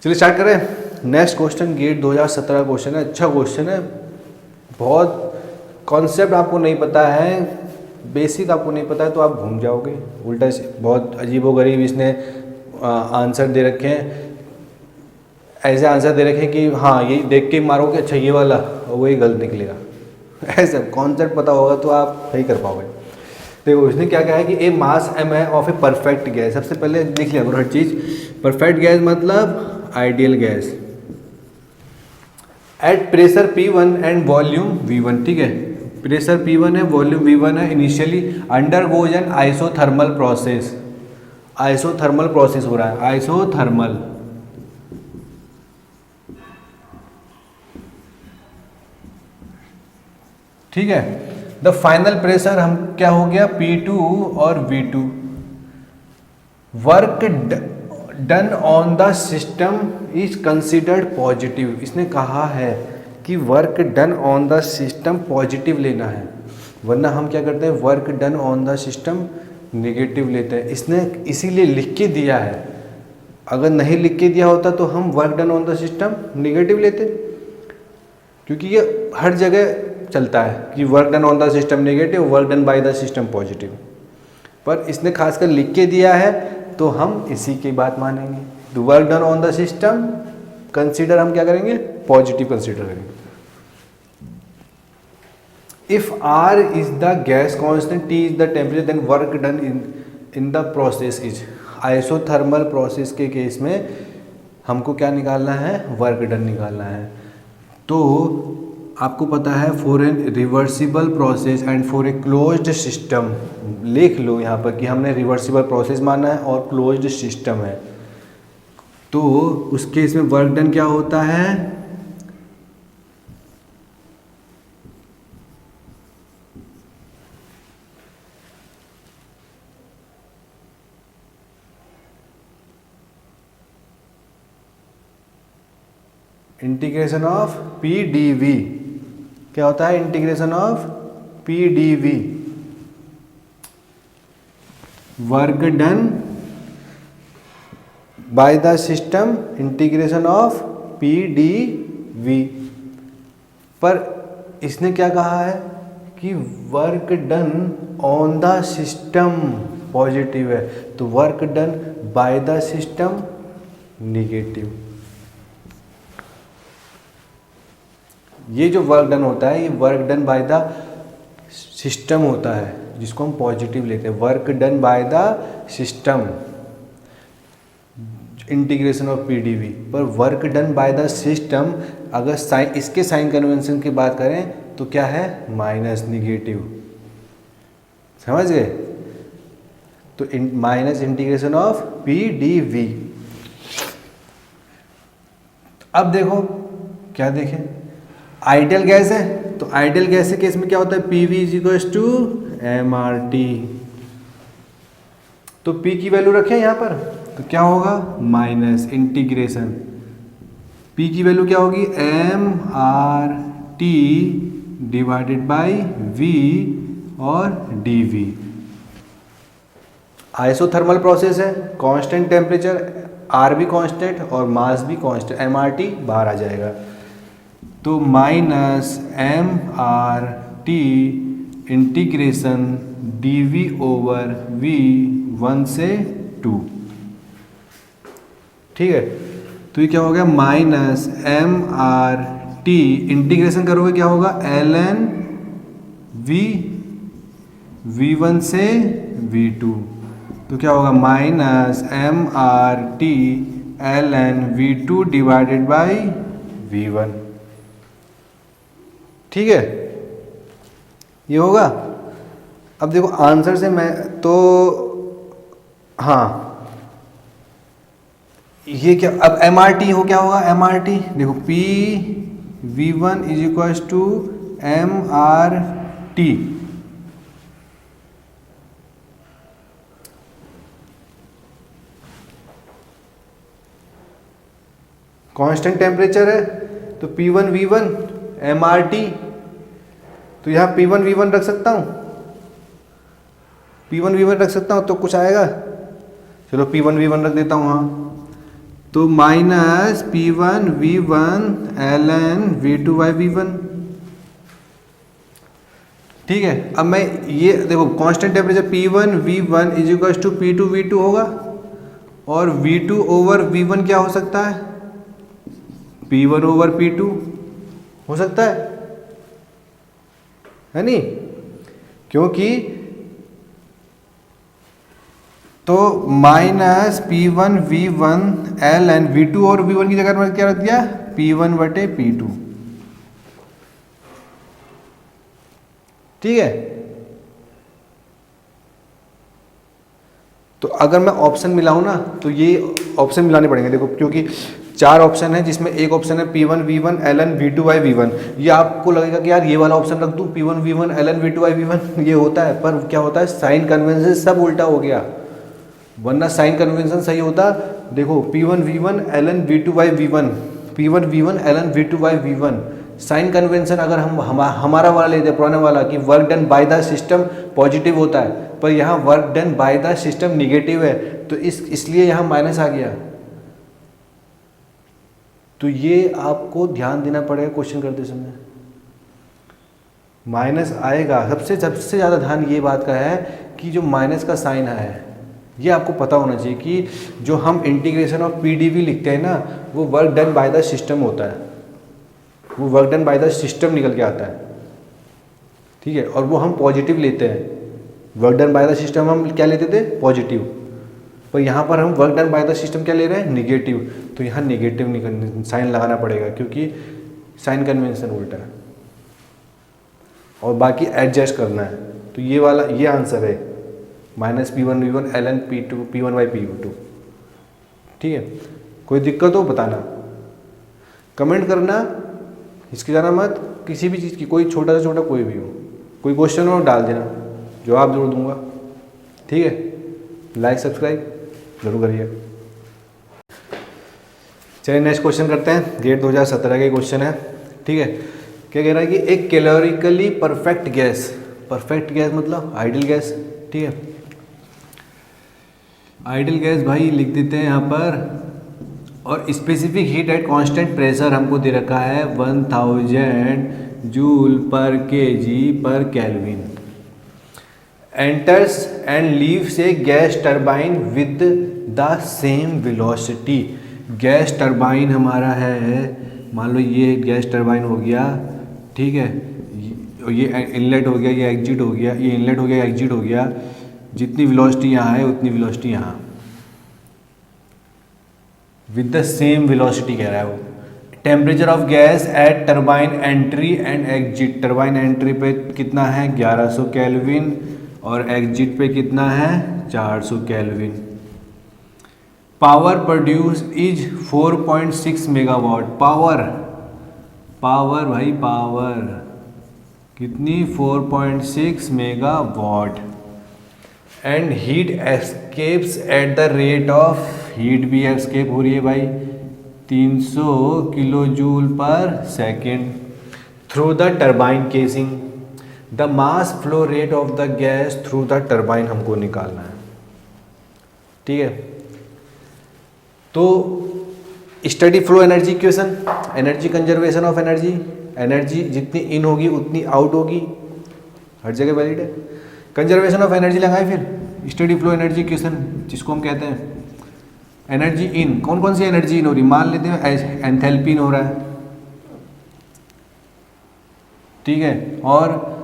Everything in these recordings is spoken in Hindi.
चलिए स्टार्ट करें। नेक्स्ट क्वेश्चन गेट 2017 क्वेश्चन है, अच्छा क्वेश्चन है। बहुत कॉन्सेप्ट आपको नहीं पता है, बेसिक आपको नहीं पता है तो आप घूम जाओगे उल्टा से। बहुत अजीबोगरीब इसने आंसर दे रखे हैं, ऐसे आंसर दे रखे हैं कि हाँ ये देख के मारोगे अच्छा ये वाला और वही गलत निकलेगा। ऐसे कॉन्सेप्ट पता होगा तो आप सही कर पाओगे। देखो इसने क्या कहा है कि ए मास एम है ऑफ ए परफेक्ट गैस। सबसे पहले लिख लिया करो हर चीज़। परफेक्ट गैस मतलब ideal gas at pressure P1 and volume V1। ठीक है, प्रेशर P1 है, वॉल्यूम V1 है। Initially under goes N isothermal process. Isothermal process हो रहा है, आइसोथर्मल। ठीक है, द फाइनल प्रेशर हम क्या हो गया P2 और V2। Work done on the system is considered positive. इसने कहा है कि work done on the system positive लेना है, वरना हम क्या करते हैं work done on the system negative लेते हैं। इसने इसीलिए लिख के दिया है, अगर नहीं लिख के दिया होता तो हम work done on the system negative लेते, क्योंकि ये हर जगह चलता है कि work done on the system negative, work done by the system positive. पर इसने खासकर लिख के दिया है तो हम इसी की बात मानेंगे। तो work done on the system consider हम क्या करेंगे, पॉजिटिव कंसीडर करेंगे। If R is the gas constant, T is the temperature, then work done in the process is. Isothermal process के केस में हमको क्या निकालना है, वर्क डन निकालना है। तो आपको पता है for an reversible process and for a closed system, लिख लो यहाँ पर कि हमने रिवर्सिबल प्रोसेस माना है और क्लोज्ड सिस्टम है, तो उस केस में वर्क डन क्या होता है, integration of P D V. क्या होता है integration of P D V, work done by the system integration of P D V. पर इसने क्या कहा है कि work done on the system positive है, तो work done by the system negative. ये जो वर्क डन होता है ये work done by the system होता है, जिसको हम पॉजिटिव लेते हैं। Work done by the system integration of PdV. पर work done by the system अगर साइन, इसके साइन कन्वेंशन की बात करें तो क्या है, माइनस निगेटिव। समझ गए, तो माइनस इंटीग्रेशन ऑफ पीडीवी। अब देखो क्या देखें, आइडियल गैस है, तो आइडियल गैस के केस में क्या होता है, P V is equal to M R T. तो पी की वैल्यू रखें यहाँ पर, तो क्या होगा माइनस इंटीग्रेशन, पी की वैल्यू क्या होगी M R T divided by V और डी वी। आइसोथर्मल प्रोसेस है, कांस्टेंट टेम्परेचर, आर भी कांस्टेंट और मास भी कांस्टेंट, एम आर टी बाहर आ जाएगा। तो minus M R T integration D V over V 1 से 2। ठीक है, तो ये क्या हो गया minus M R T integration करोगे क्या होगा एल एन वी 1 से वी 2। तो क्या होगा minus M R T L N V 2 divided by V 1। ठीक है, ये होगा। अब देखो आंसर से मैं तो हाँ ये क्या, अब एम आर टी हो क्या होगा, एम आर टी देखो P V 1 is equal to M R T. Constant temperature है तो P1 V1 M R T, तो यहाँ P1 V1 रख सकता हूँ, P1 V1 रख सकता हूँ तो कुछ आएगा। चलो P1 V1 रख देता हूँ, हाँ तो माइनस P1V1 ln V2/V1। ठीक है, अब मैं ये देखो constant temperature P1V1 is equal to P2V2 होगा, और V2/V1 क्या हो सकता है, P1/P2 हो सकता है नहीं, क्योंकि तो माइनस P1V1 ln V2 और V1 की जगह में क्या रख दिया, P1/P2। ठीक है, तो अगर मैं ऑप्शन मिलाऊं ना तो ये ऑप्शन मिलाने पड़ेंगे, देखो क्योंकि 4 ऑप्शन है जिसमें एक ऑप्शन है P1V1 ln V2/V1। ये आपको लगेगा कि यार ये वाला ऑप्शन रख दूं P1V1 ln V2/V1, ये होता है, पर क्या होता है साइन कन्वेंशन सब उल्टा हो गया, वरना साइन कन्वेंशन सही होता। देखो P1V1 ln V2/V1, P1V1 ln V2/V1, sign convention अगर हमारा वाला लेते हैं पुराने वाला कि work done by the system positive होता है, पर यहाँ work done by the system negative है, तो इसलिए यहाँ माइनस आ गया। तो ये आपको ध्यान देना पड़ेगा क्वेश्चन करते समय, माइनस आएगा। सबसे ज़्यादा ध्यान ये बात का है कि जो माइनस का साइन है ये आपको पता होना चाहिए कि जो हम इंटीग्रेशन ऑफ पीडीवी लिखते हैं ना, वो work done by the system होता है, वो work done by the system निकल के आता है। ठीक है, और वो हम पॉजिटिव लेते हैं, work done by the system हम क्या लेते थे, पॉजिटिव, पर यहाँ पर हम work done by the system क्या ले रहे हैं, निगेटिव। तो यहाँ निगेटिव साइन लगाना पड़ेगा क्योंकि साइन कन्वेंशन उल्टा है, और बाकी एडजस्ट करना है। तो ये वाला ये आंसर है माइनस P1V1 ln P1/P2। ठीक है, कोई दिक्कत हो बताना, कमेंट करना, हिचकिचाना मत किसी भी चीज़ की, कोई छोटा से छोटा कोई भी हो, कोई क्वेश्चन हो डाल देना, जवाब जरूर दूंगा। ठीक है, लाइक सब्सक्राइब जरूर करिए। चलिए नेक्स्ट क्वेश्चन करते हैं, गेट 2017 का क्वेश्चन है। ठीक है, क्या कह रहा है कि एक कैलोरिकली परफेक्ट गैस मतलब आइडियल गैस। ठीक है, आइडियल गैस भाई लिख देते हैं यहाँ पर, और specific heat at constant pressure हमको दे रखा है 1000 जूल पर केजी पर kelvin, enters and leaves A gas turbine with the same velocity. Gas turbine हमारा है, मान लो ये गैस टरबाइन हो गया, ठीक है, ये इनलेट हो गया, ये एग्जिट हो गया, ये इनलेट हो गया, एग्जिट हो गया, जितनी वेलोसिटी यहाँ है उतनी वेलोसिटी यहाँ, विद द सेम वेलोसिटी कह रहा है वो। Temperature of gas at turbine entry and exit, turbine entry पे कितना है 1100 केल्विन, और एग्जिट पे कितना है 400 kelvin. Power produce is 4.6 megawatt, power भाई पावर कितनी 4.6 megawatt, and heat escapes at the rate of, heat भी एस्केप हो रही है भाई 300 किलो जूल पर second through the turbine casing. The mass flow rate of the gas through the turbine हमको निकालना है। ठीक है, तो steady flow energy equation, energy conservation of energy, energy जितनी इन होगी उतनी आउट होगी, हर जगह वैलिड है। कंजर्वेशन ऑफ एनर्जी लगाए फिर स्टडी फ्लो एनर्जी इक्वेशन, जिसको हम कहते हैं एनर्जी इन। कौन कौन सी एनर्जी इन हो रही, मान लेते हैं एंथैल्पी इन हो रहा है, ठीक है, और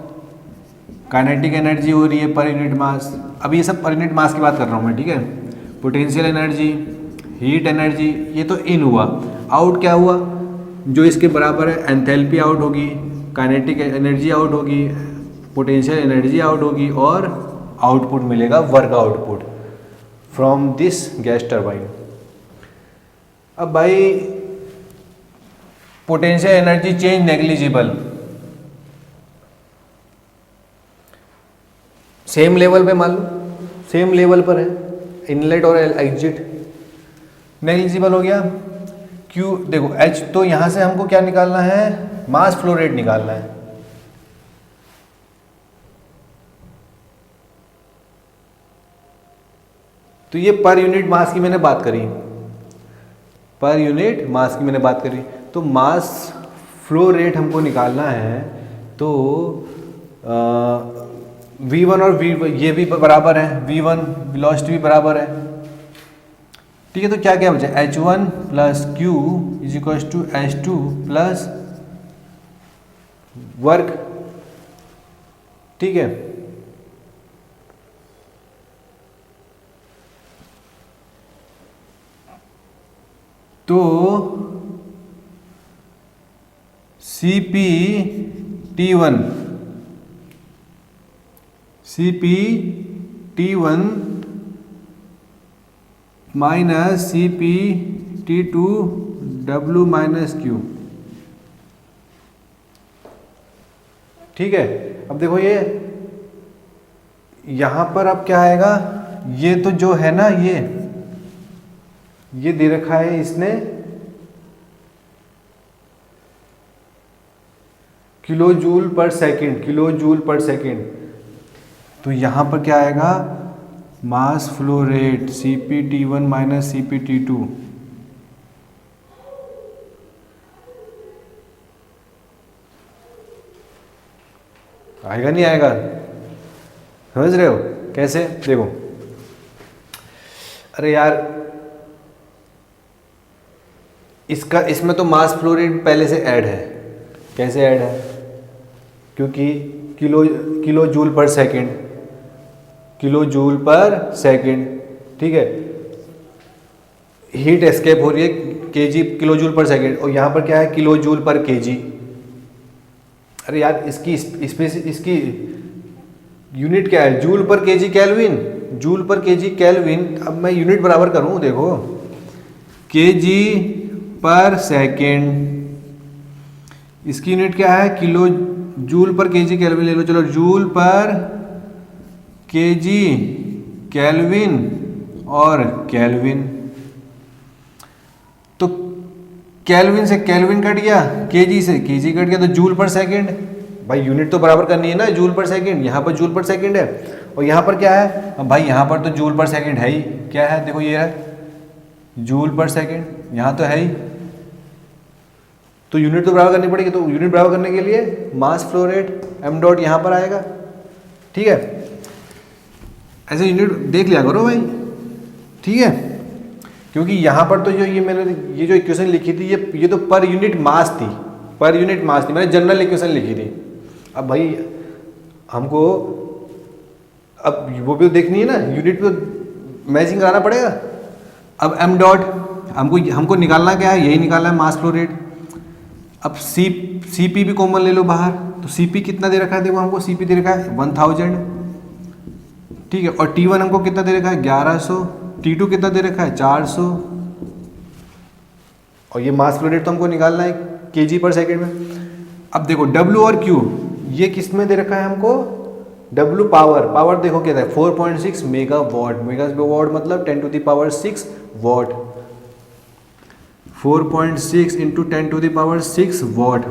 काइनेटिक एनर्जी हो रही है पर यूनिट मास। अब ये सब पर यूनिट मास की बात कर रहा हूँ मैं, ठीक है। पोटेंशियल एनर्जी, हीट एनर्जी, ये तो इन हुआ। आउट क्या हुआ, जो इसके बराबर है एंथैल्पी आउट होगी, काइनेटिक एनर्जी आउट होगी, पोटेंशियल एनर्जी आउट होगी, और आउटपुट मिलेगा work output from this gas turbine. अब भाई potential energy change negligible, same level पे, मान लो सेम लेवल पर है इनलेट और एग्जिट, नेग्लिजिबल हो गया। क्यू देखो एच, तो यहां से हमको क्या निकालना है, मास फ्लो रेट निकालना है। तो ये पर यूनिट मास की मैंने बात करी, पर यूनिट मास की मैंने बात करी। तो मास फ्लो रेट हमको निकालना है, तो V1 और V ये भी बराबर है, V1 वेलोसिटी भी बराबर है, ठीक है। तो क्या क्या बचा, H1 plus Q is equal to H2 plus work, ठीक है। तो CP T1 minus CP T2 W minus Q, ठीक है। अब देखो ये यहां पर अब क्या आएगा, ये तो जो है ना ये दे रखा है इसने किलो जूल पर सेकेंड, तो यहां पर क्या आएगा, मास flow rate CP_T1 minus CP_T2, आएगा नहीं आएगा, समझ रहे हो कैसे, देखो अरे यार इसमें तो मास फ्लो रेट पहले से ऐड है, कैसे ऐड है, क्योंकि किलो जूल पर सेकेंड, ठीक है। हीट एस्केप हो रही है केजी किलो जूल पर सेकेंड, और यहाँ पर क्या है किलो जूल पर केजी। अरे यार इसकी यूनिट क्या है, जूल पर केजी केल्विन। अब मैं यूनिट बराबर करूँ, देखो केजी पर सेकेंड, इसकी यूनिट क्या है kilo joule per KG kelvin ले लो, चलो जूल पर केजी केल्विन और केल्विन, तो केल्विन से केल्विन कट गया, केजी से केजी कट गया, तो जूल पर सेकेंड, भाई यूनिट तो बराबर करनी है ना, जूल पर सेकेंड, यहाँ पर जूल पर सेकेंड है और यहाँ पर क्या है, अब भाई यहाँ पर तो जूल पर सेकेंड है ही, क्या है देखो ये है जूल पर सेकेंड, यहाँ तो है ही, तो यूनिट तो बराबर करनी पड़ेगी। तो यूनिट बराबर करने के लिए मास फ्लो रेट m डॉट यहाँ पर आएगा, ठीक है। ऐसे यूनिट देख लिया करो भाई, ठीक है, क्योंकि यहाँ पर तो जो ये जो इक्वेशन लिखी थी ये तो पर यूनिट मास थी, मैंने जनरल इक्वेशन लिखी थी। अब भाई हमको अब वो भी देखनी है ना, यूनिट पे मैचिंग कराना पड़ेगा। अब m डॉट हमको निकालना क्या है, यही निकालना है मास फ्लो रेट। अब CP भी कॉमन ले लो बाहर, तो CP कितना दे रखा है, देखो हमको CP दे रखा है 1000, ठीक है, और T1 हमको कितना दे रखा है 1100, T2 कितना दे रखा है 400, और ये मास फ्लो रेट तो हमको निकालना है केजी पर सेकेंड में। अब देखो W और Q ये किस में दे रखा है हमको, W पावर देखो क्या था 4.6 मेगावाट मतलब 10⁶ वॉट, 4.6 इंटू 10⁶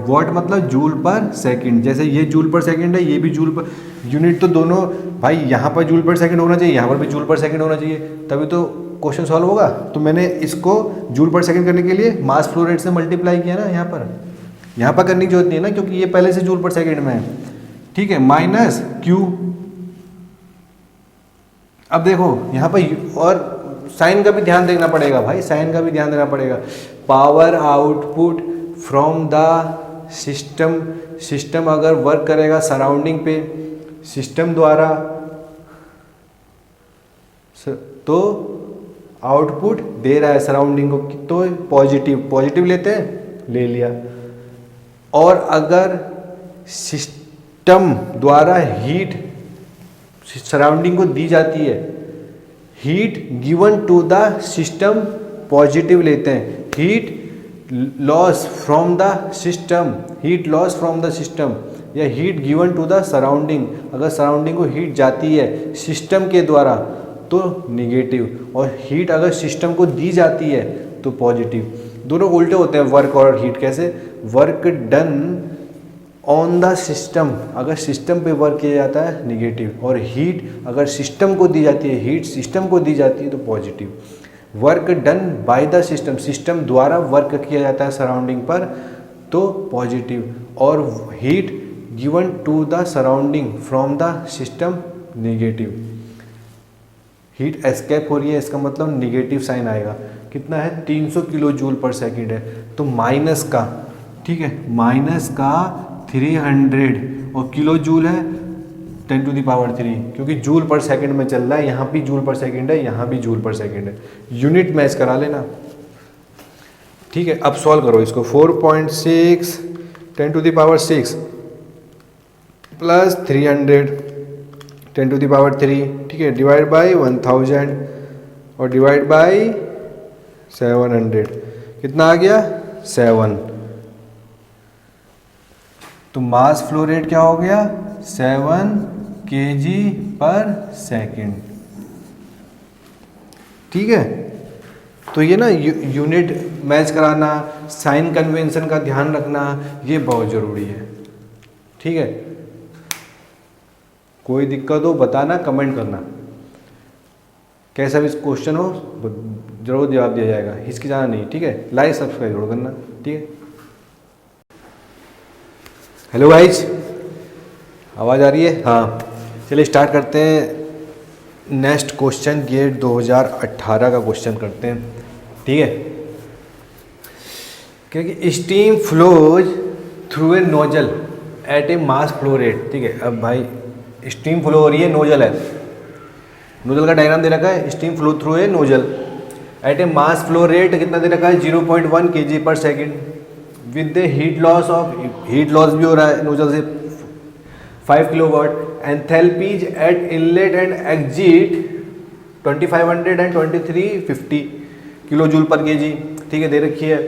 वॉट मतलब जूल पर सेकंड। जैसे ये जूल पर सेकंड है, ये भी जूल पर, यूनिट तो दोनों भाई यहाँ पर जूल पर सेकंड होना चाहिए, यहाँ पर भी जूल पर सेकंड होना चाहिए, तभी तो क्वेश्चन सॉल्व होगा। तो मैंने इसको जूल पर सेकंड करने के लिए मास फ्लो रेट से मल्टीप्लाई किया ना, यहाँ पर करने की जरूरत नहीं है ना, क्योंकि ये पहले से जूल पर सेकंड में है, ठीक है, माइनस Q। अब देखो यहाँ पर और साइन का भी ध्यान देना पड़ेगा भाई, power output from the system अगर वर्क करेगा सराउंडिंग पे सिस्टम द्वारा, तो आउटपुट दे रहा है सराउंडिंग को, तो पॉजिटिव लेते हैं, ले लिया। और अगर सिस्टम द्वारा हीट सराउंडिंग को दी जाती है, heat given to the system positive लेते हैं, heat loss from the system या heat given to the surrounding, अगर सराउंडिंग को हीट जाती है सिस्टम के द्वारा तो निगेटिव, और हीट अगर सिस्टम को दी जाती है तो पॉजिटिव। दोनों उल्टे होते हैं वर्क और हीट। कैसे, work done on the system, अगर सिस्टम पे वर्क किया जाता है निगेटिव, और हीट अगर सिस्टम को दी जाती है, हीट सिस्टम को दी जाती है तो positive. Work done by the system, system द्वारा वर्क किया जाता है सराउंडिंग पर, तो पॉजिटिव, और heat given to the surrounding from the system negative. Heat escape हो रही है, इसका मतलब निगेटिव साइन आएगा। कितना है, 300 किलो जूल पर सेकेंड है, तो माइनस का, ठीक है, माइनस का 300, और किलो जूल है 10⁻3, क्योंकि जूल पर सेकंड में चल रहा है, यहाँ भी जूल पर सेकंड है, यहाँ भी जूल पर सेकंड है, यूनिट मैच करा लेना। ठीक है, अब सॉल्व करो इसको। 4.6 10⁻6 प्लस 300 10⁻3, ठीक है, डिवाइड बाई 1000 और डिवाइड बाई 700, कितना आ गया 7। तो मास फ्लो रेट क्या हो गया 7 kg/s। ठीक है, तो ये ना यूनिट मैच कराना, साइन कन्वेंशन का ध्यान रखना, ये बहुत ज़रूरी है। ठीक है, कोई दिक्कत हो बताना, कमेंट करना, कैसा भी क्वेश्चन हो जरूर जवाब दिया जाएगा, हिचकिचाना नहीं। ठीक है, लाइक सब्सक्राइब जरूर करना। ठीक है, हेलो गाइज, आवाज़ आ रही है? हाँ, चलिए स्टार्ट करते हैं। नेक्स्ट क्वेश्चन गेट 2018 का क्वेश्चन करते हैं। ठीक है, क्योंकि steam flows through a nozzle at a mass flow rate. ठीक है, अब भाई स्टीम फ्लो हो रही है, नोजल है, नोजल का डायग्राम दे रखा है, steam flow through a nozzle at a mass flow rate कितना दे रखा है 0.1 kg/s with the heat loss of, heat loss भी हो रहा है नोजल से 5 kilowatt, enthalpies at inlet and exit 2500 and 2350 kilo joule per KG. ठीक है, दे रखी है।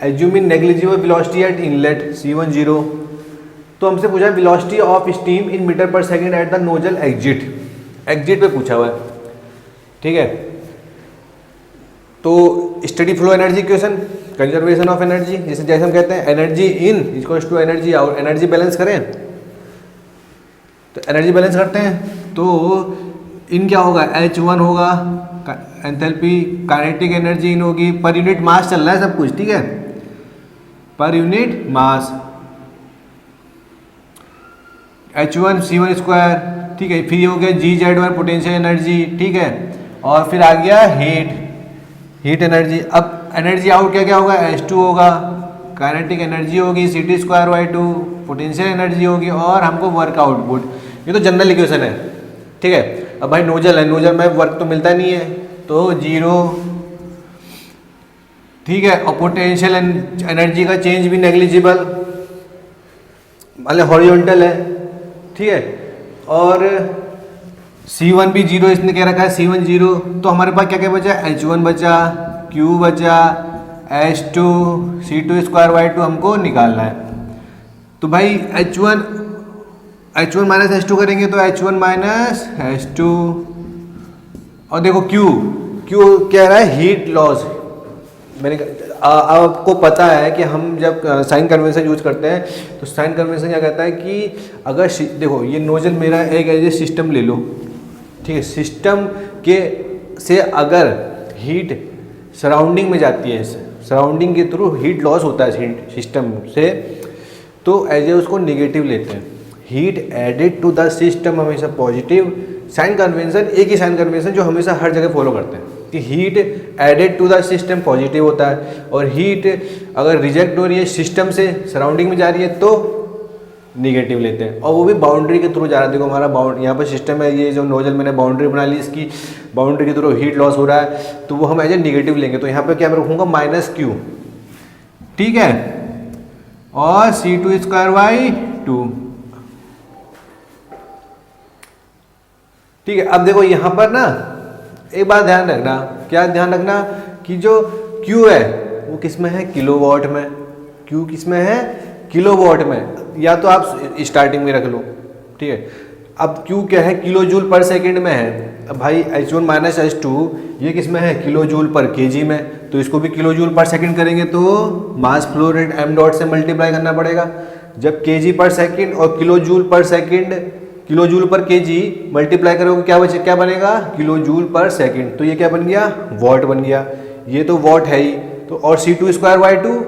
Assuming negligible velocity at inlet C10, तो हमसे पूछा है velocity of steam in metre per second at the nozzle exit, exit पे पूछा हुआ है। ठीक है, तो steady flow energy equation, conservation of energy, जैसे हम कहते हैं energy in equals to energy out, energy balance करें तो एनर्जी बैलेंस करते हैं, तो इन क्या होगा H1 होगा, एंथैल्पी काइनेटिक एनर्जी इन होगी, पर यूनिट मास चल रहा है सब कुछ। ठीक है, per unit mass H1 C1 square. ठीक है, फिर ये हो गया GZ1 पोटेंशियल एनर्जी। ठीक है, और फिर आ गया हीट एनर्जी। अब एनर्जी आउट क्या क्या होगा H2 होगा, काइनेटिक एनर्जी होगी CT2/2, पोटेंशियल एनर्जी होगी, और हमको वर्क आउटपुट। ये तो जनरल इक्वेशन है। ठीक है, अब भाई नोजल है, नोजल में वर्क तो मिलता नहीं है, तो 0। ठीक है, और पोटेंशियल एनर्जी का चेंज भी नेग्लिजिबल, मतलब हॉरिजॉन्टल है। ठीक है, और C1 भी 0 इसने कह रखा है, C1 0, तो हमारे पास क्या क्या बचा, H1 बचा, Q बचा, H2 C2/2 हमको निकालना है। तो भाई H1 माइनस H2 करेंगे तो H1 माइनस H2, और देखो Q कह रहा है हीट लॉस। मैंने आपको पता है कि हम जब साइन कन्वेंशन यूज करते हैं तो साइन कन्वेंशन क्या कहता है कि अगर देखो ये नोजल मेरा एक एज ए सिस्टम ले लो। ठीक है, सिस्टम के से अगर हीट सराउंडिंग में जाती है, सराउंडिंग के थ्रू हीट लॉस होता है सिस्टम से, तो एज ए उसको नेगेटिव लेते हैं। Heat added to the system हमेशा पॉजिटिव। साइन कन्वेंशन एक ही साइन कन्वेंशन जो हमेशा हर जगह फॉलो करते हैं कि heat added to the system positive होता है, और हीट अगर रिजेक्ट हो रही है सिस्टम से सराउंडिंग में जा रही है तो निगेटिव लेते हैं, और वो भी बाउंड्री के थ्रू जा रहा है। देखो हमारा यहाँ पर सिस्टम है, ये जो नोजल मैंने बाउंड्री बना ली, इसकी बाउंड्री के थ्रू हीट लॉस हो रहा है, तो वो हम एज ए निगेटिव लेंगे। तो यहाँ पे क्या मैं रखूँगा -Q। ठीक है, और C2/2। ठीक है, अब देखो यहाँ पर ना एक बात ध्यान रखना, क्या ध्यान रखना कि जो Q है वो किस में है, किलोवाट में। Q किस में है, किलोवाट में, या तो आप स्टार्टिंग में रख लो। ठीक है, अब Q क्या है, किलो जूल पर सेकंड में है। अब भाई H1 माइनस H2 ये किस में है, किलो जूल पर केजी में, तो इसको भी किलो जूल पर सेकंड करेंगे तो मास फ्लो रेट m डॉट से मल्टीप्लाई करना पड़ेगा। जब केजी पर सेकंड और किलो जूल पर second kilo joule per KG multiply करोगे क्या बनेगा, किलो जूल पर सेकंड। तो ये क्या बन गया, वॉट बन गया। ये तो वॉट है ही, तो और C2²/2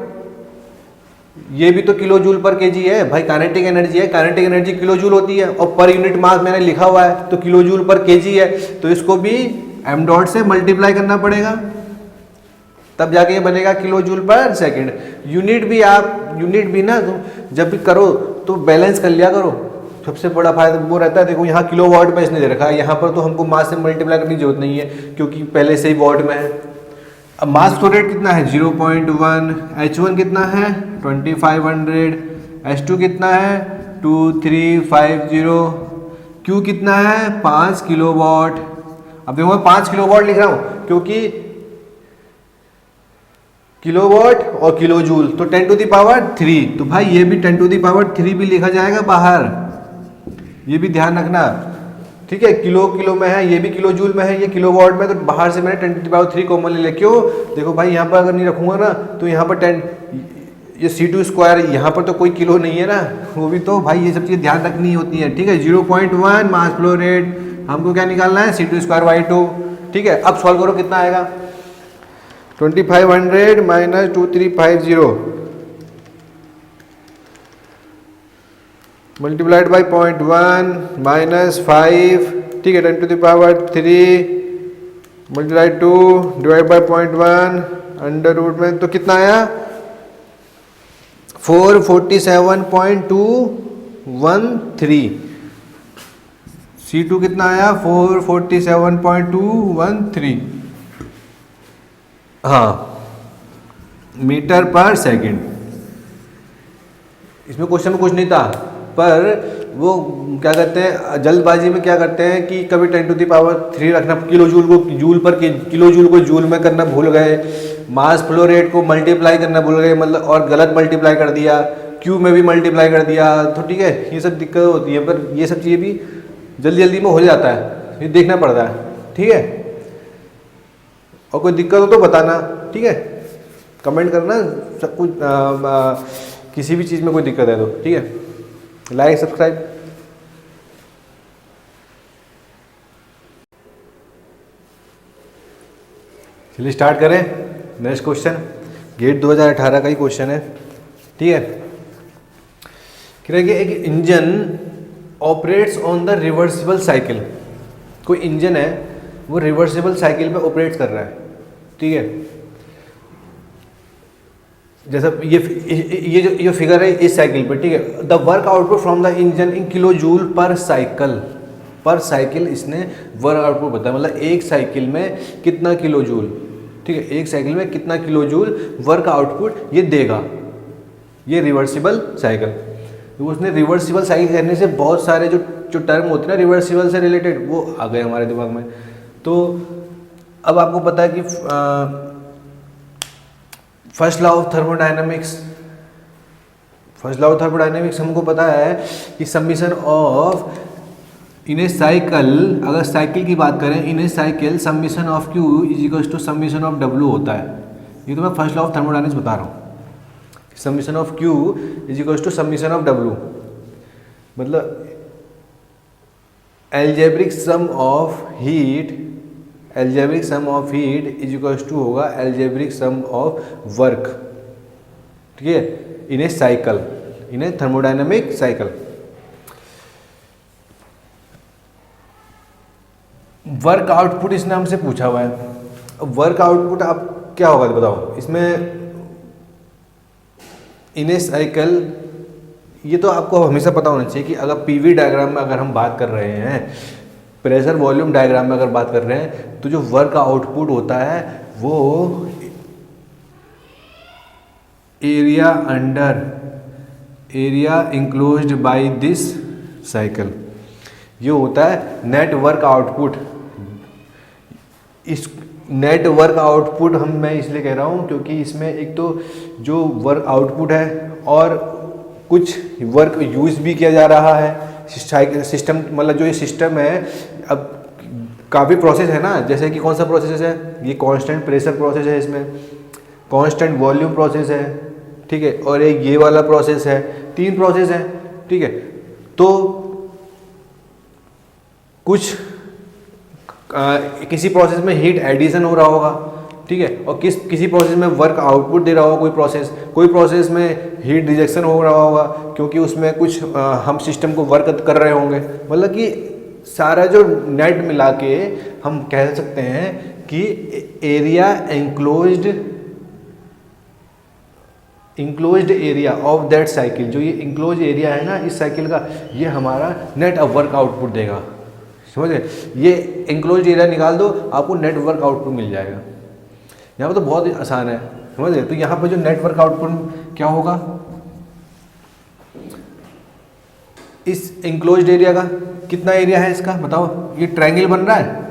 ये भी तो किलो जूल पर केजी है भाई, काइनेटिक एनर्जी है, काइनेटिक एनर्जी किलो जूल होती है, और पर यूनिट मास मैंने लिखा हुआ है तो किलो जूल पर केजी है, तो इसको भी m डॉट से मल्टीप्लाई करना पड़ेगा, तब जाके ये बनेगा किलो जूल पर सेकंड। यूनिट भी ना जब भी करो तो बैलेंस कर लिया करो, सबसे बड़ा फायदा वो रहता है। देखो यहाँ किलो वॉट में इसने दे रखा है, यहाँ पर तो हमको मास से मल्टीप्लाई करने की जरूरत नहीं है क्योंकि पहले से ही वॉट में है। अब मास फ्लो रेट कितना है 0.1, H1 कितना है 2500, H2 कितना है 2350, Q कितना है 5 किलोवाट। अब देखो मैं 5 किलोवाट लिख रहा हूँ क्योंकि किलोवाट और किलो जूल तो 10⁻3, तो भाई ये भी 10⁻3 भी लिखा जाएगा बाहर, ये भी ध्यान रखना, ठीक है। किलो में है, ये भी किलो जूल में है, ये किलोवाट में, तो बाहर से मैंने 10⁻3 कॉमन ले लिया। क्यों, देखो भाई यहाँ पर अगर नहीं रखूंगा ना तो यहाँ पर 10, ये C2² यहाँ पर तो कोई किलो नहीं है ना, वो भी तो भाई ये सब चीज़ें ध्यान रखनी होती है, ठीक है। 0.1 मास फ्लो रेट हमको क्या निकालना है C2²/2, ठीक है। अब सॉल्व करो कितना आएगा 2500 माइनस 2350 मल्टीप्लाइड बाई 0.1 माइनस 5, ठीक है, 10⁻3 multiplied 2 divide by 0.1 under root में, तो कितना आया 447.213। C2 कितना आया 447.213, हाँ, मीटर पर सेकंड। इसमें क्वेश्चन में कुछ नहीं था, पर वो क्या करते हैं जल्दबाजी में, क्या करते हैं कि कभी 10⁻3 रखना, किलो जूल को जूल में करना भूल गए, मास फ्लो रेट को मल्टीप्लाई करना भूल गए, मतलब और गलत मल्टीप्लाई कर दिया, क्यू में भी मल्टीप्लाई कर दिया, तो ठीक है ये सब दिक्कत होती है। पर ये सब चीज़ें भी जल्दी में हो जाता है, ये देखना पड़ता है, ठीक है। और कोई दिक्कत हो तो बताना, ठीक है, कमेंट करना, सब कुछ किसी भी चीज़ में कोई दिक्कत है तो, ठीक है, लाइक सब्सक्राइब। चलिए स्टार्ट करें। नेक्स्ट क्वेश्चन गेट 2018 का ही क्वेश्चन है, ठीक है। कह रहा है कि एक engine operates on the reversible cycle, कोई इंजन है वो रिवर्सिबल साइकिल पे ऑपरेट कर रहा है, ठीक है। जैसा ये फिगर है इस साइकिल पे, ठीक है। The work output from the engine in kilo joule पर साइकिल इसने वर्क आउटपुट बताया, मतलब एक साइकिल में कितना किलो जूल, ठीक है, एक साइकिल में कितना किलो जूल वर्क आउटपुट ये देगा, ये रिवर्सिबल साइकिल। तो उसने रिवर्सिबल साइकिल करने से बहुत सारे जो टर्म होते हैं ना रिवर्सिबल से रिलेटेड, वो आ गए हमारे दिमाग में। तो अब आपको पता है कि फर्स्ट लॉ ऑफ थर्मोडायनेमिक्स हमको पता है कि summation of in a cycle, अगर साइकिल की बात करें, in a cycle summation of Q is equals to summation of W होता है। ये तो मैं फर्स्ट लॉ ऑफ थर्मोडायनेमिक्स बता रहा हूँ, summation of Q is equals to summation of W, मतलब algebraic sum of heat is equals to होगा एल्जेब्रिक सम ऑफ वर्क, ठीक है, in a cycle, in a thermodynamic cycle. Work output इसने हमसे पूछा हुआ है। वर्क आउटपुट आप क्या होगा बताओ इसमें, इन ए साइकिल, ये तो आपको हमेशा पता होना चाहिए कि अगर पीवी डायग्राम में अगर हम बात कर रहे हैं, प्रेशर वॉल्यूम डायग्राम में अगर बात कर रहे हैं, तो जो वर्क आउटपुट होता है वो area enclosed by this cycle, ये होता है नेट वर्क आउटपुट। इस नेट वर्क आउटपुट मैं इसलिए कह रहा हूँ क्योंकि इसमें एक तो जो वर्क आउटपुट है और कुछ वर्क यूज भी किया जा रहा है, सिस्टम, मतलब जो ये सिस्टम है, अब काफ़ी प्रोसेस है ना, जैसे कि कौन सा प्रोसेस है, ये कांस्टेंट प्रेशर प्रोसेस है, इसमें कांस्टेंट वॉल्यूम प्रोसेस है, ठीक है, और एक ये वाला प्रोसेस है, 3 प्रोसेस है, ठीक है। तो कुछ किसी प्रोसेस में हीट एडिशन हो रहा होगा, ठीक है, और किसी प्रोसेस में वर्क आउटपुट दे रहा होगा कोई प्रोसेस में हीट रिजेक्शन हो रहा होगा क्योंकि उसमें कुछ हम सिस्टम को वर्क कर रहे होंगे। मतलब कि सारा जो नेट मिला के हम कह सकते हैं कि area enclosed area of that cycle, जो ये इंक्लोज एरिया है ना इस साइकिल का, ये हमारा नेट वर्क आउटपुट देगा। समझे, ये इंक्लोज एरिया निकाल दो आपको नेट वर्क आउटपुट मिल जाएगा। यहाँ पर तो बहुत ही आसान है, समझे। तो यहाँ पर जो नेट वर्क आउटपुट क्या होगा, इस इंक्लोज्ड एरिया का कितना एरिया है इसका बताओ। ये ट्रायंगल बन रहा है,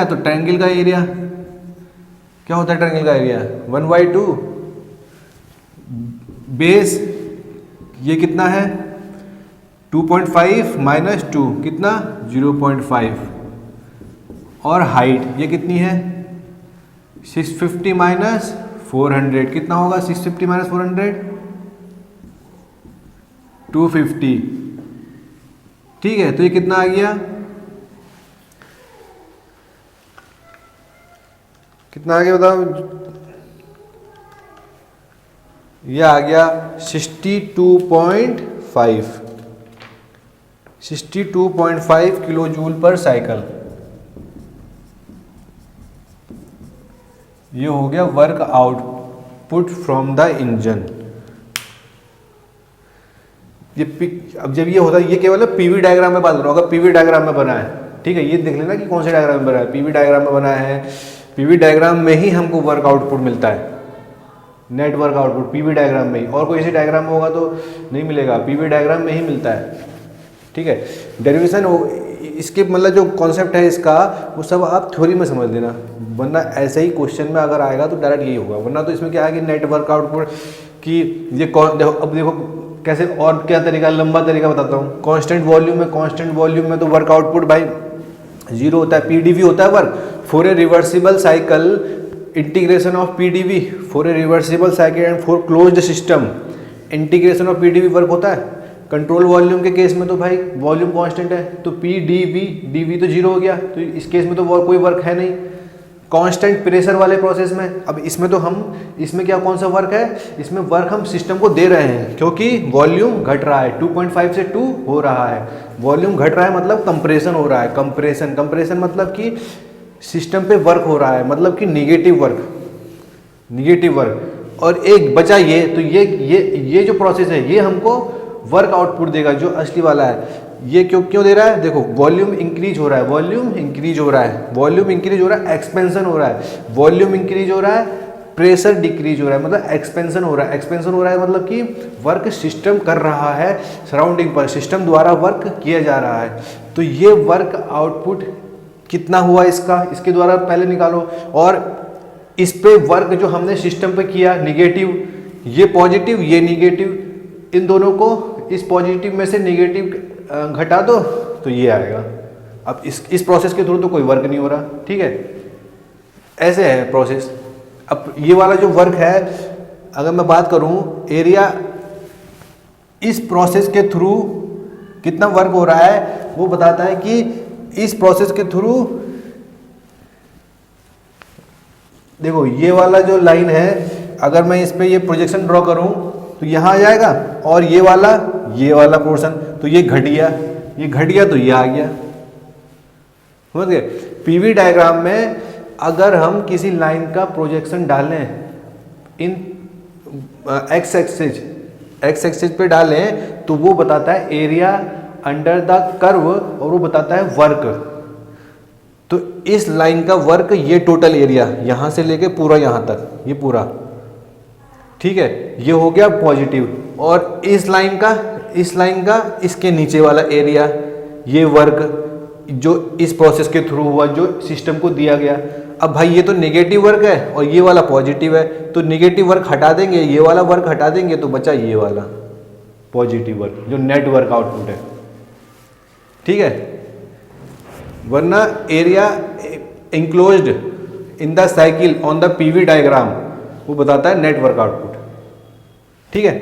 तो ट्रायंगल का एरिया क्या होता है, ट्रायंगल का एरिया 1/2 बेस, ये कितना है 2.5 माइनस 2 कितना 0.5, और हाइट ये कितनी है 650 माइनस 400 कितना होगा 650 माइनस 400 250, ठीक है। तो ये कितना आ गया, कितना आ गया बताओ, ये आ गया 62.5 किलो जूल पर साइकिल। ये हो गया work output from the engine. अब जब ये होता है, ये केवल पीवी डायग्राम में बात कर रहा हूँ, अगर पीवी डायग्राम में बना है, ठीक है, ये देख लेना कि कौन से डायग्राम में बना है। पीवी डायग्राम में बना है, पीवी डायग्राम में ही हमको वर्क आउटपुट मिलता है, net work output PV diagram में ही, और कोई ऐसी डायग्राम में होगा तो नहीं मिलेगा, पीवी डायग्राम में ही मिलता है, ठीक है। डेरिवेशन इसके मतलब जो कॉन्सेप्ट है इसका वो सब आप थ्योरी में समझ लेना, वरना ऐसे ही क्वेश्चन में अगर आएगा तो डायरेक्ट यही होगा। वरना तो इसमें क्या है कि नेट वर्क आउटपुट की ये देखो, अब देखो कैसे, और क्या तरीका, लंबा तरीका बताता हूँ। कांस्टेंट वॉल्यूम में तो वर्क आउटपुट भाई 0 होता है, पीडीवी होता है work. For a reversible cycle integration of PDV, for a reversible cycle and for closed system integration of PDV work होता है। कंट्रोल वॉल्यूम के केस में तो भाई वॉल्यूम कांस्टेंट है, तो डीवी तो 0 हो गया, तो इस केस में तो कोई वर्क है नहीं। कांस्टेंट प्रेशर वाले प्रोसेस में, अब इसमें तो हम, इसमें क्या कौन सा वर्क है, इसमें वर्क हम सिस्टम को दे रहे हैं क्योंकि वॉल्यूम घट रहा है, 2.5 से 2 हो रहा है, वॉल्यूम घट रहा है मतलब कंप्रेशन हो रहा है। कंप्रेशन मतलब कि सिस्टम पे वर्क हो रहा है, मतलब कि निगेटिव वर्क। और एक बचा ये, तो ये जो प्रोसेस है ये हमको वर्क आउटपुट देगा, जो असली वाला है। ये क्यों दे रहा है, देखो वॉल्यूम इंक्रीज हो रहा है, एक्सपेंशन हो रहा है, वॉल्यूम इंक्रीज हो रहा है, प्रेशर डिक्रीज हो रहा है, मतलब एक्सपेंशन हो रहा है मतलब कि वर्क सिस्टम कर रहा है, सराउंडिंग पर सिस्टम द्वारा वर्क किया जा रहा है। तो ये वर्क आउटपुट कितना हुआ इसके द्वारा पहले निकालो, और इस पे वर्क जो हमने सिस्टम पे किया निगेटिव, ये पॉजिटिव ये निगेटिव, इन दोनों को इस पॉजिटिव में से निगेटिव घटा दो तो ये आएगा। अब इस प्रोसेस के थ्रू तो कोई वर्क नहीं हो रहा, ठीक है, ऐसे है प्रोसेस। अब ये वाला जो वर्क है, अगर मैं बात करूं एरिया, इस प्रोसेस के थ्रू कितना वर्क हो रहा है वो बताता है कि इस प्रोसेस के थ्रू, देखो ये वाला जो लाइन है, अगर मैं इस पे ये प्रोजेक्शन ड्रॉ करूं तो यहाँ आ जाएगा, और ये वाला पोर्शन तो ये घट गया तो ये आ गया, समझ गए। पीवी डायग्राम में अगर हम किसी लाइन का प्रोजेक्शन डालें इन एक्स एक्सिस पे डालें तो वो बताता है एरिया अंडर द कर्व, और वो बताता है वर्क। तो इस लाइन का वर्क, ये टोटल एरिया यहां से लेके पूरा यहां तक, ये पूरा, ठीक है, ये हो गया पॉजिटिव। और इस लाइन का इसके नीचे वाला एरिया, ये वर्क जो इस प्रोसेस के थ्रू हुआ, जो सिस्टम को दिया गया। अब भाई ये तो नेगेटिव वर्क है और ये वाला पॉजिटिव है, तो नेगेटिव वर्क हटा देंगे, ये वाला वर्क हटा देंगे तो बचा ये वाला पॉजिटिव वर्क जो नेट वर्क आउटपुट है, ठीक है। वरना area enclosed in the cycle on the PV diagram वो बताता है नेट वर्क आउटपुट, ठीक है।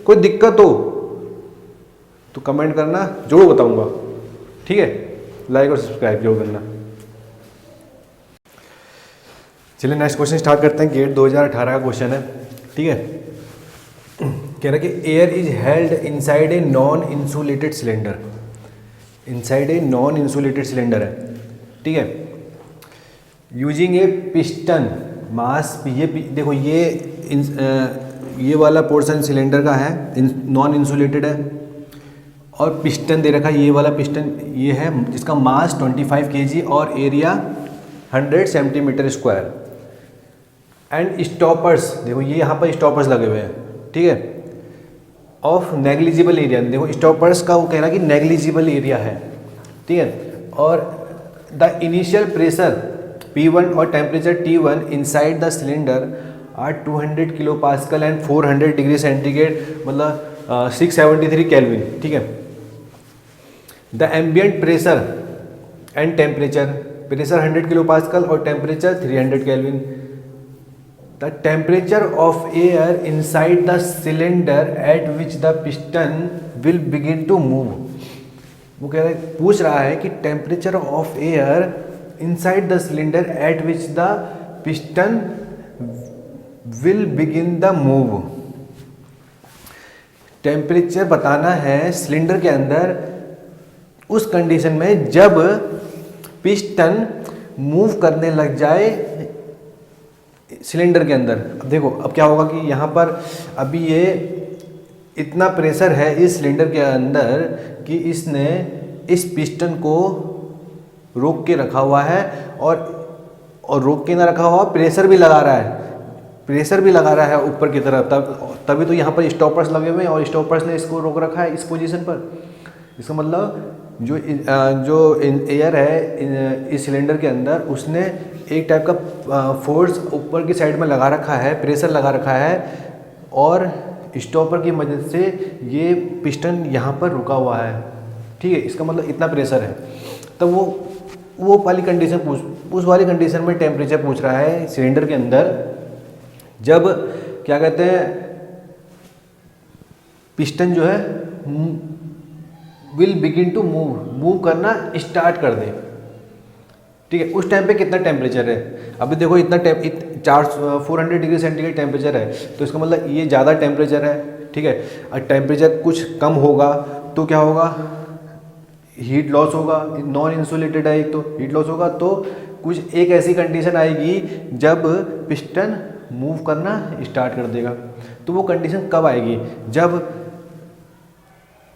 कोई दिक्कत हो तो कमेंट करना, जरूर बताऊंगा, ठीक है। लाइक और सब्सक्राइब जरूर करना। चलिए नेक्स्ट क्वेश्चन स्टार्ट करते हैं। गेट 2018 का क्वेश्चन है, ठीक है। कह रहा है कि air is held inside a non insulated cylinder, inside a non insulated cylinder है, ठीक है, यूजिंग ए पिस्टन मास। ये देखो ये वाला पोर्शन सिलेंडर का है, नॉन इंसुलेटेड है, और पिस्टन दे रखा है, ये वाला पिस्टन ये है जिसका मास 25 kg और area 100 centimetre square. And stoppers, देखो ये यहाँ पर स्टॉपर्स लगे हुए हैं, ठीक है, ऑफ नेग्लिजिबल एरिया। देखो स्टॉपर्स का वो कह रहा है कि नेग्लिजिबल एरिया है, ठीक है, और द इनिशियल प्रेशर P1 और temperature T1 inside the cylinder are 200 kilo pascal and 400 degree centigrade, मतलब 673 केल्विन, ठीक है। The ambient pressure and temperature, pressure 100 kilo pascal और temperature 300 kelvin. The temperature of air inside the cylinder at which the piston will begin to move. वो कह रहा है, पूछ रहा है कि temperature of air inside the cylinder at which the piston will begin the move. Temperature बताना है सिलेंडर के अंदर उस कंडीशन में जब पिस्टन मूव करने लग जाए सिलेंडर के अंदर। अब देखो अब क्या होगा कि यहाँ पर अभी ये इतना प्रेशर है इस सिलेंडर के अंदर कि इसने इस पिस्टन को रोक के रखा हुआ है, और रोक के ना रखा हुआ, प्रेशर भी लगा रहा है, प्रेशर भी लगा रहा है ऊपर की तरफ, तभी तो यहाँ पर स्टॉपर्स लगे हुए हैं और स्टॉपर्स ने इसको रोक रखा है इस पोजीशन पर। इसका मतलब जो एयर है इस सिलेंडर के अंदर, उसने एक टाइप का फोर्स ऊपर की साइड में लगा रखा है, प्रेशर लगा रखा है, और स्टॉपर की मदद से ये पिस्टन यहाँ पर रुका हुआ है, ठीक है। इसका मतलब इतना प्रेशर है। तब वो वाली कंडीशन उस वाली कंडीशन में टेम्परेचर पूछ रहा है सिलेंडर के अंदर, जब क्या कहते हैं पिस्टन जो है विल बिगिन टू मूव करना स्टार्ट कर दे, ठीक है। उस टाइम पे कितना टेम्परेचर है, अभी देखो इतना 400 डिग्री सेंटीग्रेड टेम्परेचर है, तो इसका मतलब ये ज़्यादा टेम्परेचर है, ठीक है। और टेम्परेचर कुछ कम होगा तो क्या होगा, हीट लॉस होगा, नॉन इंसुलेटेड है एक तो हीट लॉस होगा, तो कुछ एक ऐसी कंडीशन आएगी जब पिस्टन मूव करना स्टार्ट कर देगा। तो वो कंडीशन कब आएगी, जब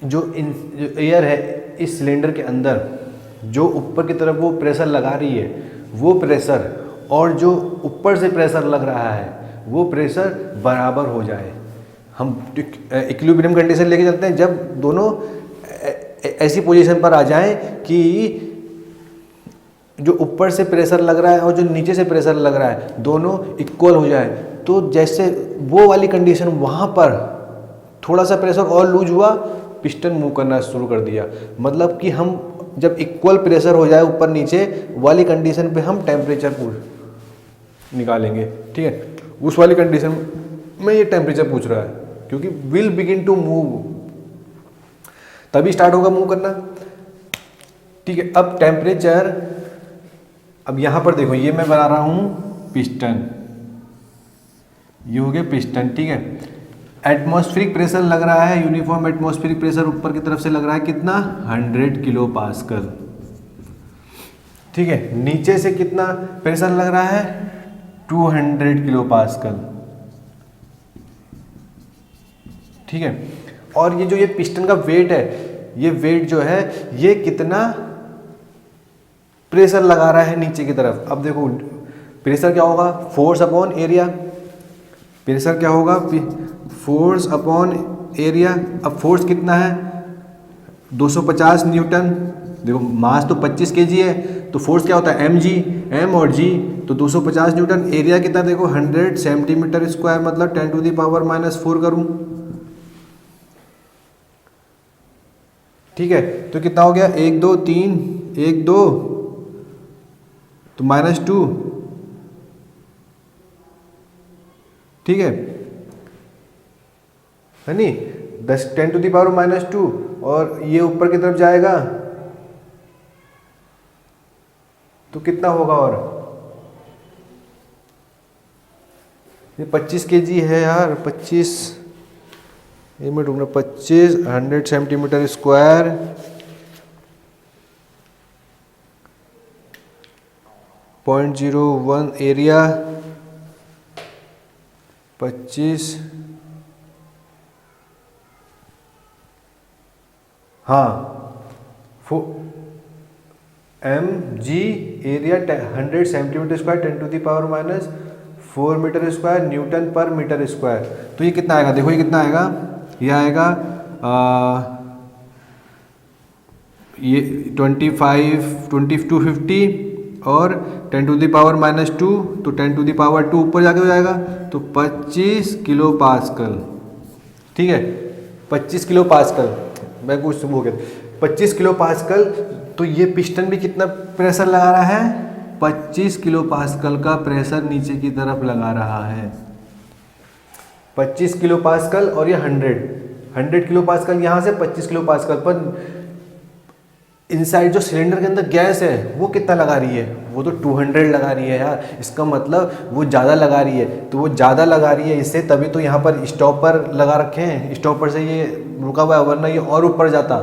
जो एयर है इस सिलेंडर के अंदर जो ऊपर की तरफ वो प्रेशर लगा रही है, वो प्रेशर और जो ऊपर से प्रेशर लग रहा है वो प्रेशर बराबर हो जाए। हम इक्विलिब्रियम कंडीशन लेके चलते हैं, जब दोनों ऐसी पोजीशन पर आ जाएं कि जो ऊपर से प्रेशर लग रहा है और जो नीचे से प्रेशर लग रहा है दोनों इक्वल हो जाए। तो जैसे वो वाली कंडीशन, वहाँ पर थोड़ा सा प्रेशर और लूज हुआ, पिस्टन मूव करना शुरू कर दिया। मतलब कि हम जब इक्वल प्रेशर हो जाए ऊपर नीचे वाली कंडीशन पे हम टेम्परेचर निकालेंगे, ठीक है। उस वाली कंडीशन में ये टेम्परेचर पूछ रहा है, क्योंकि विल बिगिन टू मूव, तभी स्टार्ट होगा मूव करना, ठीक है। अब टेम्परेचर, अब यहाँ पर देखो ये मैं बना रहा हूँ पिस्टन, ये हो गया पिस्टन, ठीक है। एटमॉस्फेरिक प्रेशर लग रहा है, यूनिफॉर्म एटमॉस्फेरिक प्रेशर ऊपर की तरफ से लग रहा है कितना, 100 किलो पास्कल, ठीक है। नीचे से कितना प्रेशर लग रहा है, 200 किलो पास्कल, ठीक है। और ये जो ये पिस्टन का वेट है, ये वेट जो है ये कितना प्रेशर लगा रहा है नीचे की तरफ। अब देखो प्रेशर क्या होगा, फोर्स अपॉन एरिया, प्रेशर क्या होगा, फोर्स अपॉन एरिया। अब फोर्स कितना है, 250 न्यूटन। देखो मास तो 25 kg है, तो फोर्स क्या होता है mg, m और g, तो 250 न्यूटन। एरिया कितना देखो 100 सेंटीमीटर स्क्वायर, मतलब 10⁻⁻⁴ करूँ, ठीक है। तो कितना हो गया, 1 2 3, 1 2 तो -2, ठीक है नहीं, 10⁻⁻², और ये ऊपर की तरफ जाएगा तो कितना होगा? और ये 25 kg है यार, 25, एक मिनट रुकना, 25 100 सेंटीमीटर स्क्वायर, 0.01 एरिया, 25, हाँ, mg area 100 centimetre square 10⁻⁻⁴ metre square newton per metre square. तो ये कितना आएगा? देखो ये कितना आएगा, ये आएगा ये 250 और 10⁻², तो 10⁻² ऊपर जाके हो जाएगा, तो 25 किलो पास्कल। ठीक है, 25 किलो पास्कल, मैं कुछ हो गया, 25 किलो पास्कल। तो ये पिस्टन भी कितना प्रेशर लगा रहा है? 25 किलो पास्कल का प्रेशर नीचे की तरफ लगा रहा है, 25 किलो पास्कल। और ये 100 किलो पास्कल यहाँ से 25 किलो पास्कल पर इनसाइड जो सिलेंडर के अंदर गैस है वो कितना लगा रही है? वो तो 200 लगा रही है यार। इसका मतलब वो ज़्यादा लगा रही है, तो वो ज़्यादा लगा रही है इससे, तभी तो यहाँ पर स्टॉपर लगा रखे हैं, स्टॉपर से ये रुका हुआ है, वरना ये और ऊपर जाता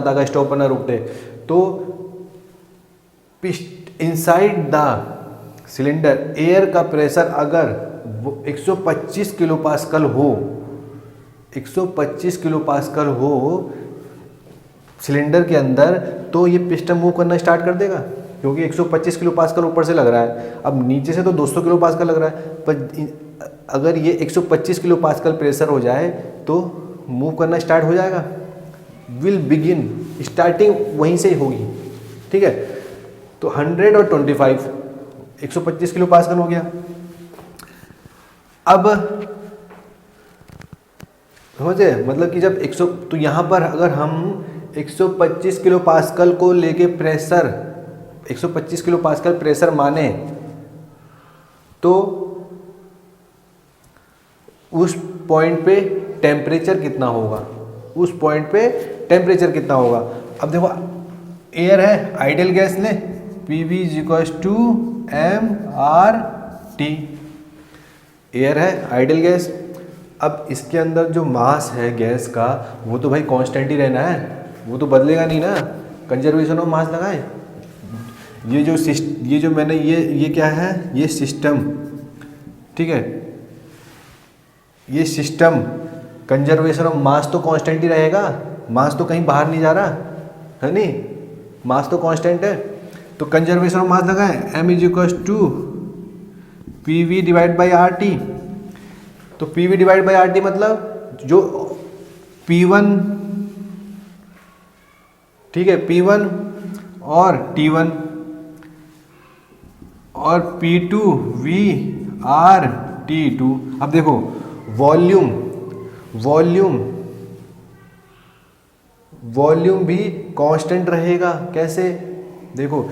अगर स्टॉपर ना रुकते। तो इनसाइड द सिलेंडर एयर का प्रेशर अगर वो 125 किलो पास्कल हो, 125 किलो पास्कल हो सिलेंडर के अंदर, तो ये पिस्टन मूव करना स्टार्ट कर देगा, क्योंकि 125 किलो पास्कल ऊपर से लग रहा है। अब नीचे से तो 200 किलो पास्कल लग रहा है, पर अगर ये 125 किलो पास्कल प्रेशर हो जाए तो मूव करना स्टार्ट हो जाएगा, विल बिगिन, स्टार्टिंग वहीं से ही होगी। ठीक है, तो 100 और 25 125 किलो पास्कल हो गया। अब समझे, मतलब कि जब 100, तो यहाँ पर अगर हम 125 किलो पास्कल को लेके प्रेशर 125 किलो पास्कल प्रेशर माने, तो उस पॉइंट पे टेम्परेचर कितना होगा? उस पॉइंट पे टेम्परेचर कितना होगा? अब देखो एयर है, आइडियल गैस ले, PV = mRT, एयर है आइडियल गैस। अब इसके अंदर जो मास है गैस का, वो तो भाई कांस्टेंट ही रहना है, वो तो बदलेगा नहीं ना, कंजर्वेशन ऑफ मास लगाए। ये जो मैंने ये क्या है? ये सिस्टम, ठीक है, ये सिस्टम कंजर्वेशन ऑफ मास तो कांस्टेंट ही रहेगा, मास तो कहीं बाहर नहीं जा रहा है, नहीं, मास तो कांस्टेंट है। तो कंजर्वेशन ऑफ मास लगाए, m = PV/RT। तो PV/RT मतलब जो P1, ठीक है, P1 और T1 और P2 VRT2। अब देखो वॉल्यूम भी कांस्टेंट रहेगा। कैसे? देखो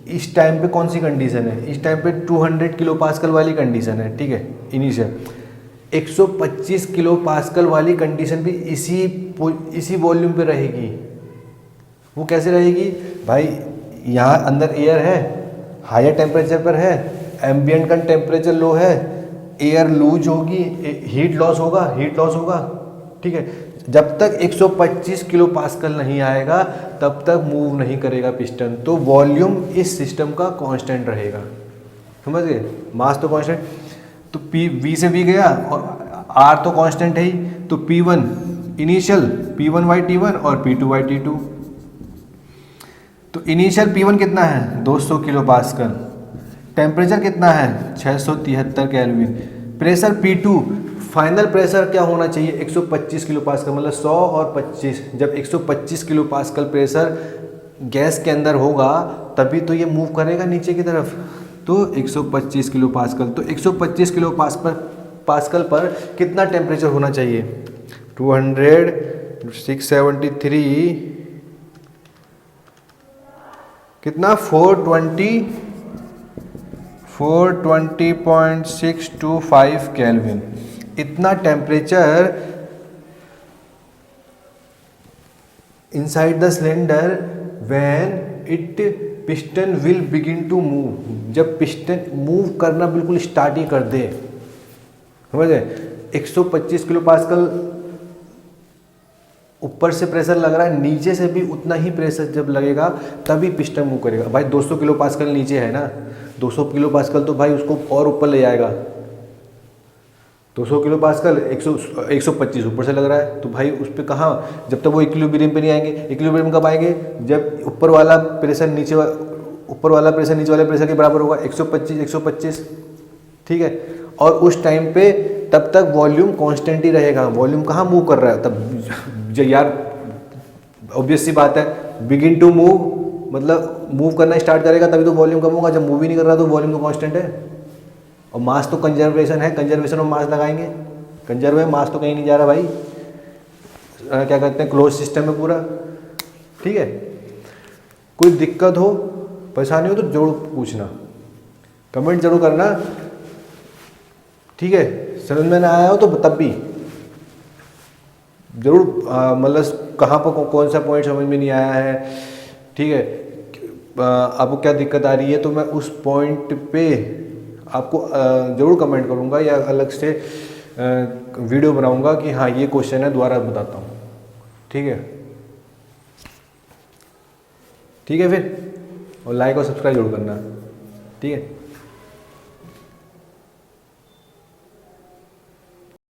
इस टाइम पे कौन सी कंडीशन है? इस टाइम पे 200 किलो पास्कल वाली कंडीशन है, ठीक है, इनिशियल। 125 किलो पास्कल वाली कंडीशन भी इसी वॉल्यूम पे रहेगी। वो कैसे रहेगी भाई? यहाँ अंदर एयर है, हायर टेम्परेचर पर है, एम्बियंट का टेम्परेचर लो है, एयर लूज होगी, हीट लॉस होगा, ठीक है। जब तक 125 किलो पास्कल नहीं आएगा तब तक मूव नहीं करेगा पिस्टन। तो वॉल्यूम इस सिस्टम का कांस्टेंट रहेगा, समझ गए? मास तो कांस्टेंट, तो V से V गया और R तो कांस्टेंट है ही, तो P1 इनिशियल P1/T1 और P2/T2। तो इनिशियल P1 कितना है? 200 किलो पास्कल। टेम्परेचर कितना है? 673 kelvin. Pressure P2, final pressure क्या होना चाहिए? 125 किलो पास्कल, मतलब 100 और 25। जब 125 किलो पास्कल प्रेशर गैस के अंदर होगा तभी तो ये मूव करेगा नीचे की तरफ। तो 125 किलो पास्कल, तो 125 किलो पास्कल पर कितना टेम्परेचर होना चाहिए? 200, 673, कितना? 420.625 केल्विन। इतना temperature inside the cylinder when it piston will begin to move, जब पिस्टन मूव करना बिल्कुल स्टार्ट ही कर दे, समझ गए। 125 किलो पास्कल ऊपर से प्रेशर लग रहा है, नीचे से भी उतना ही प्रेशर जब लगेगा तभी पिस्टन मूव करेगा। भाई 200 किलो पास्कल नीचे है ना, 200 किलो पास्कल तो भाई उसको और ऊपर ले जाएगा। 200 किलो पास्कल 125 ऊपर से लग रहा है, तो भाई उस पर कहाँ, जब तक वो इक्विलिब्रियम पे नहीं आएंगे। इक्विलिब्रियम कब आएंगे, जब ऊपर वाला प्रेशर नीचे वाले प्रेशर के बराबर होगा, 125, ठीक है। और उस टाइम पे तब तक वॉल्यूम कांस्टेंट ही रहेगा। वॉल्यूम कहाँ मूव कर रहा है तब यार, ऑब्वियस सी बात है, बिगिन टू मूव मतलब मूव करना स्टार्ट करेगा तभी तो वॉल्यूम कम होगा। जब मूव ही नहीं कर रहा तो वॉल्यूम तो कांस्टेंट है। और मास तो कंजर्वेशन है, कंजर्वेशन में मास लगाएंगे, कंजर्व में मास तो कहीं नहीं जा रहा भाई। क्या कहते हैं, क्लोज सिस्टम है पूरा, ठीक है। कोई दिक्कत हो, परेशानी हो तो जरूर पूछना, कमेंट जरूर करना, ठीक है। समझ में ना आया हो तो तब भी जरूर मतलब कहाँ पर कौन सा पॉइंट समझ में नहीं आया है, ठीक है, आपको क्या दिक्कत आ रही है, तो मैं उस पॉइंट पे आपको ज़रूर कमेंट करूँगा या अलग से वीडियो बनाऊँगा कि हाँ ये क्वेश्चन है, दोबारा बताता हूँ, ठीक है। ठीक है फिर, और लाइक और सब्सक्राइब जरूर करना, ठीक है।